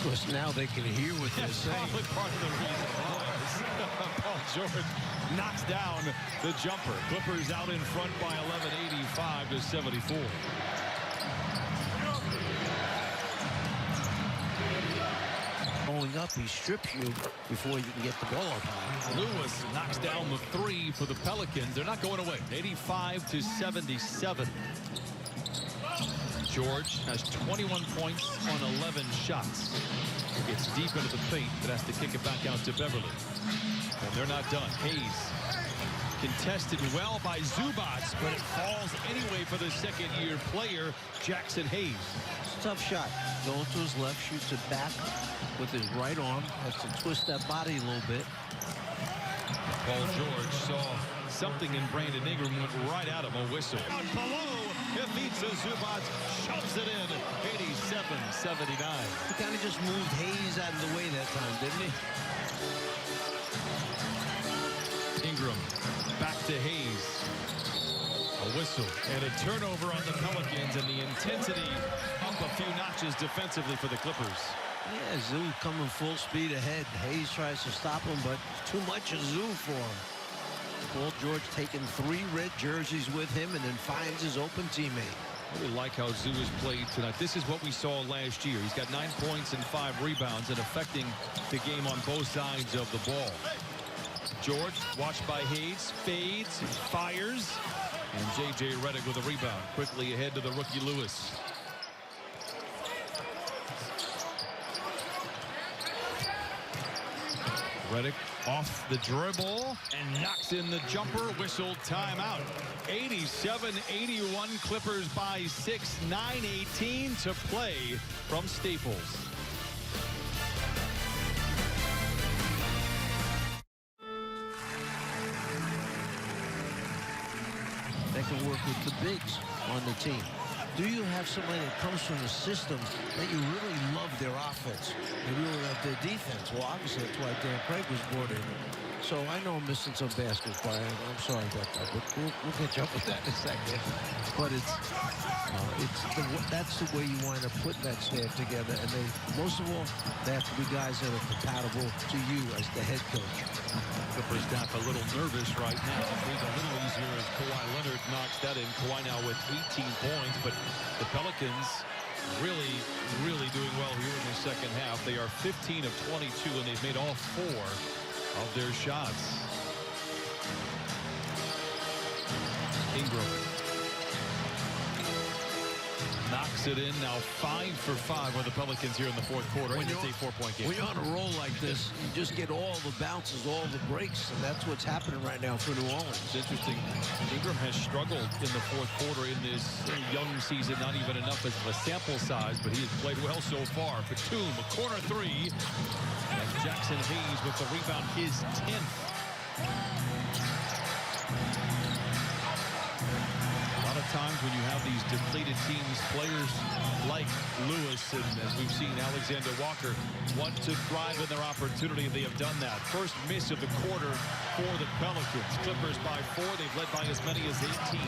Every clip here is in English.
Because now they can hear what they're saying. Probably part of the reason was Paul George knocks down the jumper. Clippers out in front by 11, 85-74. Going up, he strips you before you can get the ball up high. Lewis knocks down the three for the Pelicans. They're not going away. 85-77. George has 21 points on 11 shots. Gets deep into the paint, but has to kick it back out to Beverly. And they're not done. Hayes contested well by Zubats, but it falls anyway for the second-year player, Jackson Hayes. Tough shot. Going to his left, shoots it back with his right arm. Has to twist that body a little bit. Paul George saw something in Brandon Ingram, went right at him, a whistle. Out below, it beats Zubats, shoves it in, 87-79. He kind of just moved Hayes out of the way that time, didn't he? Ingram back to Hayes. A whistle and a turnover on the Pelicans, and the intensity up a few notches defensively for the Clippers. Yeah, Zoo coming full speed ahead. Hayes tries to stop him, but too much of Zoo for him. Paul George taking 3 red jerseys with him and then finds his open teammate. I really like how Zoo has played tonight. This is what we saw last year. He's got 9 points and 5 rebounds and affecting the game on both sides of the ball. George, watched by Hayes, fades, fires, and J.J. Redick with a rebound. Quickly ahead to the rookie Lewis. Redick off the dribble and knocks in the jumper. Whistle, timeout. 87-81, Clippers by 6, 9:18 to play from Staples. That can work with the bigs on the team. Do you have somebody that comes from the system that you really love their offense? You really love their defense? Well, obviously, that's why Dan Craig was brought in. So I know I'm missing some baskets, Brian. I'm sorry about that, but we'll catch up with that in a second. But that's the way you wind up putting that staff together. And most of all, they have to be guys that are compatible to you as the head coach. Clippers staff a little nervous right now. It's a little easier as Kawhi Leonard knocks that in. Kawhi now with 18 points, but the Pelicans really doing well here in the second half. They are 15 of 22, and they've made all 4 of their shots. Ingram knocks it in. Now 5 for 5 with the Pelicans here in the 4th quarter. And it's a 4-point game. When you're on a roll like this, you just get all the bounces, all the breaks, and that's what's happening right now for New Orleans. It's interesting. Ingram has struggled in the 4th quarter in this young season. Not even enough of a sample size, but he has played well so far. Batum, a corner 3. And Jackson Hayes with the rebound, his 10th. Times when you have these depleted teams, players like Lewis and, as we've seen, Alexander Walker want to thrive in their opportunity. They have done that. First miss of the quarter for the Pelicans. Clippers by 4. They've led by as many as 18.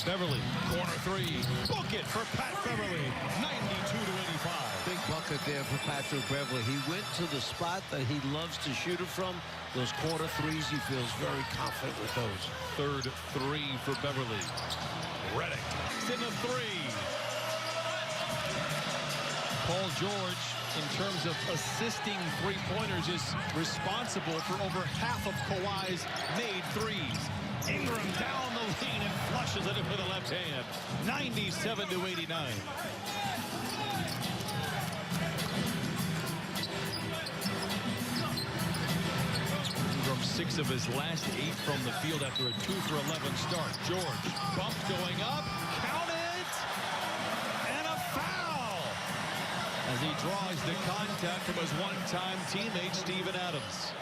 Beverly, corner 3. Book it for Pat Beverly. 92-85. Big bucket there for Patrick Beverly. He went to the spot that he loves to shoot it from. Those corner 3s, he feels very confident with those. 3rd 3 for Beverly. Redick in the 3. Paul George, in terms of assisting 3-pointers, is responsible for over half of Kawhi's made 3s. Ingram down the lane and flushes it in with the left hand. 97-89. Ingram 6 of his last 8 from the field after a 2 for 11 start. George, bump going up, count it, and a foul as he draws the contact from his one-time teammate Steven Adams.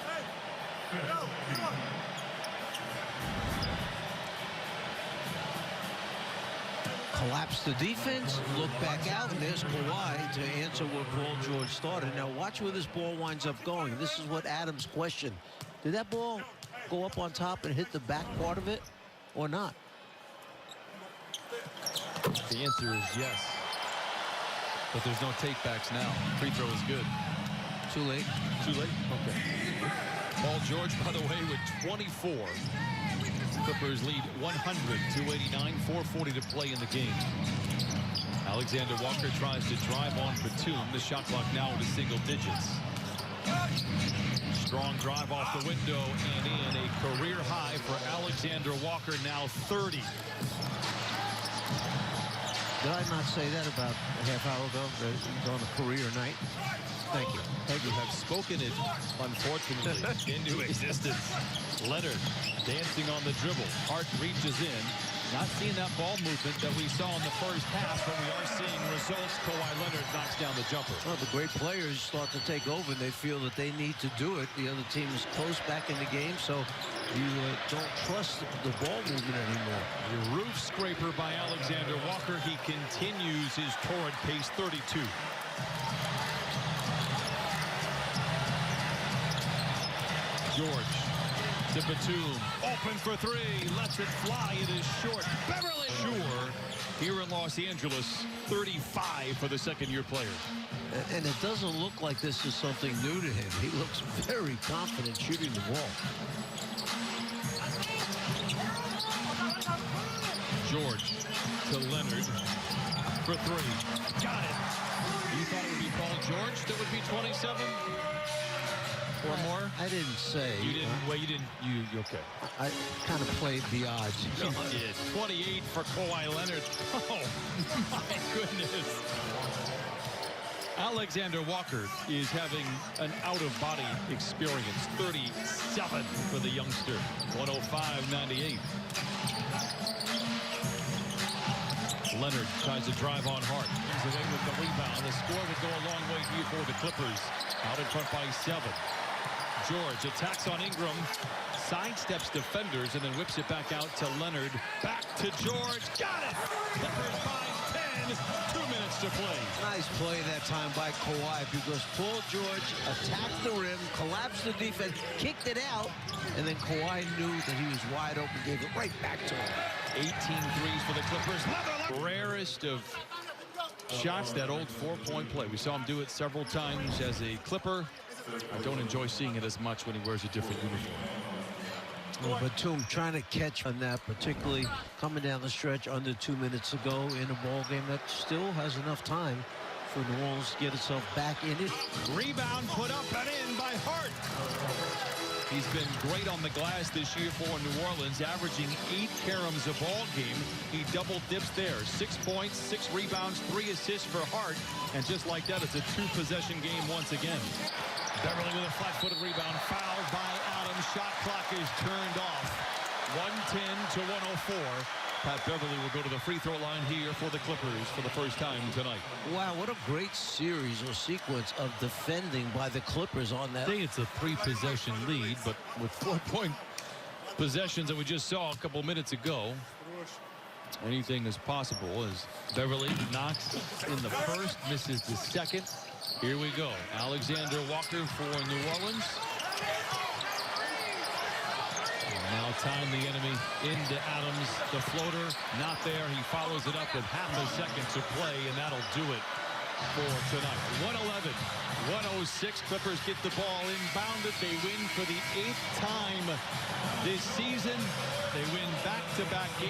Collapse the defense, look back out, and there's Kawhi to answer what Paul George started. Now watch where this ball winds up going. This is what Adams questioned. Did that ball go up on top and hit the back part of it or not? The answer is yes. But there's no take backs now. Free throw is good. Too late? Too late? Okay. Paul George, by the way, with 24. Clippers lead 100-289, 4:40 to play in the game. Alexander Walker tries to drive on Batum. The shot clock now into single digits. Strong drive off the window and in. A career high for Alexander Walker, now 30. Did I not say that about a half hour ago? That he's on a career night? Thank you. You have spoken it, unfortunately, into existence. Leonard dancing on the dribble. Hart reaches in. Not seeing that ball movement that we saw in the first half, but we are seeing results. Kawhi Leonard knocks down the jumper. Well, the great players start to take over, and they feel that they need to do it. The other team is close back in the game, so you don't trust the ball movement anymore. The roof scraper by Alexander Walker. He continues his torrid pace, 32. George to Batum, open for three, lets it fly, it is short. Beverly Sure, here in Los Angeles, 35 for the second-year player. And it doesn't look like this is something new to him. He looks very confident shooting the ball. George to Leonard for three. Got it. You thought it would be Paul George that would be 27? Or more? I didn't say. You didn't. Well, you didn't. You okay? I kind of played the odds. You did. 28 for Kawhi Leonard. Oh my goodness! Alexander Walker is having an out-of-body experience. 37 for the youngster. 105-98. Leonard tries to drive on Hart. He's away with the rebound. The score would go a long way here for the Clippers. Out in front by 7. George attacks on Ingram, sidesteps defenders, and then whips it back out to Leonard. Back to George. Got it! Clippers by 10. 2 minutes to play. Nice play that time by Kawhi, because Paul George attacked the rim, collapsed the defense, kicked it out, and then Kawhi knew that he was wide open, gave it right back to him. 18 threes for the Clippers. Rarest of shots, that old four-point play. We saw him do it several times as a Clipper. I don't enjoy seeing it as much when he wears a different uniform. Well, Batum trying to catch on that, particularly coming down the stretch under 2 minutes to go in a ball game that still has enough time for New Orleans to get itself back in it. Rebound put up and in by Hart. He's been great on the glass this year for New Orleans, averaging 8 caroms a ball game. He double dips there. 6 points, 6 rebounds, 3 assists for Hart. And just like that, it's a 2-possession game once again. Beverly with a flat-footed rebound, fouled by Adams. Shot clock is turned off. 110-104. Pat Beverly will go to the free throw line here for the Clippers for the first time tonight. Wow, what a great series or sequence of defending by the Clippers on that. I think it's a 3-possession lead, but with 4-point possessions that we just saw a couple minutes ago, anything is possible as Beverly knocks in the first, misses the second. Here we go. Alexander Walker for New Orleans. Now time the enemy into Adams. The floater not there. He follows it up with half a second to play, and that'll do it for tonight. 111-106. Clippers get the ball inbounded. They win for the 8th time this season. They win back-to-back games.